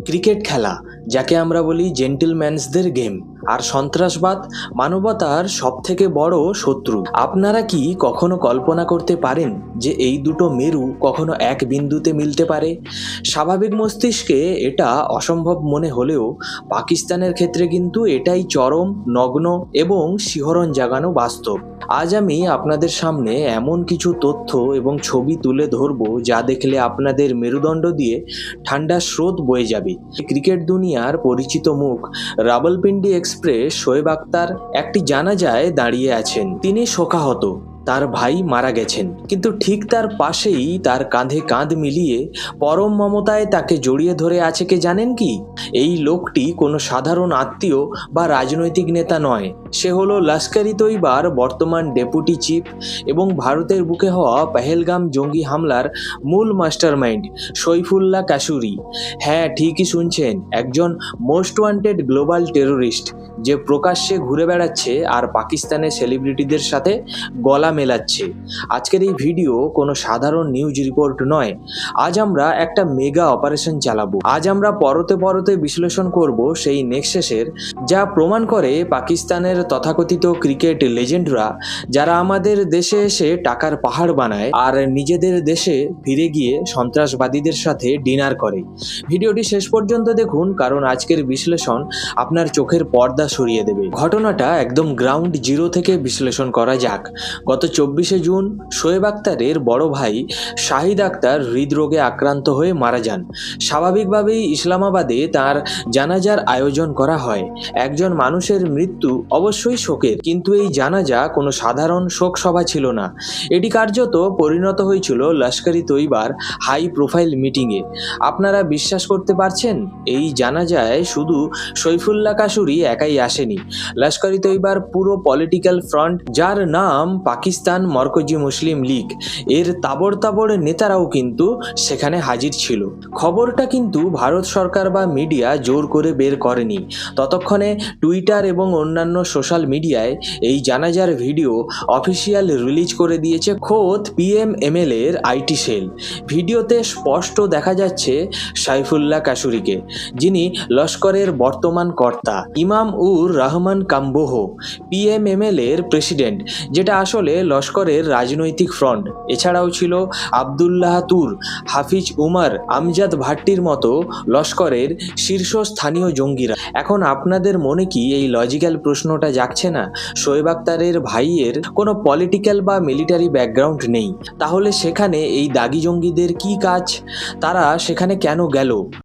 Cricket খেলা, যাকে আমরা বলি জেন্টলম্যানসদের গেম, আর সন্ত্রাসবাদ মানবতার সবথেকে বড় শত্রু। আপনারা কি কখনো কল্পনা করতে পারেন যে এই দুটো মেরু কখনো এক বিন্দুতে মিলতে পারে? স্বাভাবিক মস্তিষ্কে এটা অসম্ভব মনে হলেও পাকিস্তানের ক্ষেত্রে কিন্তু এটাই চরম, নগ্ন এবং শিহরণ জাগানো বাস্তব। আজ আমি আপনাদের সামনে এমন কিছু তথ্য এবং ছবি তুলে ধরবো যা দেখলে আপনাদের মেরুদণ্ড দিয়ে ঠান্ডা স্রোত বয়ে যাবে। ক্রিকেট দুনিয়ার পরিচিত মুখ রাবলপিন্ডি এক্সপ্রেস শোয়েব আখতার একটি জানাজায় দাঁড়িয়ে আছেন। তিনি শোকাহত, তার ভাই মারা গেছেন, কিন্তু ঠিক তার পাশেই তার কাঁধে কাঁধ মিলিয়ে পরম মমতায় তাকে জড়িয়ে ধরে আছে কে জানেন কি? এই লোকটি কোনো সাধারণ আত্মীয় বা রাজনৈতিক নেতা নয়। সে হলো লস্কর-ই তৈবার বর্তমান ডেপুটি চিফ এবং ভারতের বুকে হওয়া পেহেলগাম জঙ্গি হামলার মূল মাস্টারমাইন্ড সইফুল্লাহ কাসুরি। হ্যাঁ, ঠিকই শুনছেন, একজন মোস্ট ওয়ান্টেড গ্লোবাল টেরোরিস্ট যে প্রকাশ্যে ঘুরে বেড়াচ্ছে আর পাকিস্তানের সেলিব্রিটিদের সাথে গলা মেলাচ্ছে। আজকের এই ভিডিও কোনো সাধারণ নিউজ রিপোর্ট নয়। আজ আমরা একটা মেগা অপারেশন চালাবো। আজ আমরা পরতে পরতে বিশ্লেষণ করব সেই নেক্সাসের, যা প্রমাণ করে পাকিস্তানের তথাকথিত ক্রিকেট লেজেন্ডরা, যারা আমাদের দেশে এসে টাকার পাহাড় বানায় আর নিজেদের দেশে ফিরে গিয়ে সন্ত্রাসবাদীদের সাথে ডিনার করে। ভিডিওটি শেষ পর্যন্ত দেখুন, কারণ আজকের বিশ্লেষণ আপনার চোখের পর্দা সরিয়ে দেবে। ঘটনাটা একদম গ্রাউন্ড জিরো থেকে বিশ্লেষণ করা যাক। গত 24শে জুন শোয়েব আখতারের বড় ভাই শাহিদ আখতার হৃদরোগে আক্রান্ত হয়ে মারা যান। স্বাভাবিকভাবেই ইসলামাবাদে তার জানাজার আয়োজন করা হয়। একজন মানুষের মৃত্যু অবশ্যই শোকের, কিন্তু এই জানাজা কোনো সাধারণ শোক সভা ছিল না। এটি কার্যত পরিণত হয়েছিল লস্কর-ই তৈবার হাই প্রোফাইল মিটিংয়ে। আপনারা বিশ্বাস করতে পারছেন? এই জানাজায় শুধু সইফুল্লাহ কাসুরি একাই আসেনি। লস্কর-ই তৈবার পুরো পলিটিক্যাল ফ্রন্ট, যার নাম পাকিস্তান মরকজি মুসলিম লীগ, এর তাবড় নেতারাও কিন্তু সেখানে হাজির ছিল। খবরটা কিন্তু ভারত সরকার বা মিডিয়া জোর করে বের করেনি। ততক্ষণে টুইটার এবং অন্যান্য সোশ্যাল মিডিয়ায় এই জানাজার ভিডিও অফিসিয়াল রিলিজ করে দিয়েছে খোদ PMML এর আইটি সেল। ভিডিওতে স্পষ্ট দেখা যাচ্ছে সাইফুল্লাহ কাসুরিকে, যিনি লস্করের বর্তমান কর্তা, ইমাম উর রহমান কাম্বোহ, PMML এর প্রেসিডেন্ট, যেটা আসলে লস্করের রাজনৈতিক ফ্রন্ট। এছাড়াও ছিল আবদুল্লাহ তুর, হাফিজ উমর, আমজাদ ভাট্টির মতো লস্করের শীর্ষস্থানীয় জঙ্গিরা। এখন আপনাদের মনে কি এই লজিক্যাল প্রশ্নটা জাগছে না? শোয়েব আখতারের ভাইয়ের কোনো পলিটিক্যাল বা মিলিটারি ব্যাকগ্রাউন্ড নেই, তাহলে সেখানে এই দাগি জঙ্গিদের কি কাজ? তারা সেখানে কেন গেল?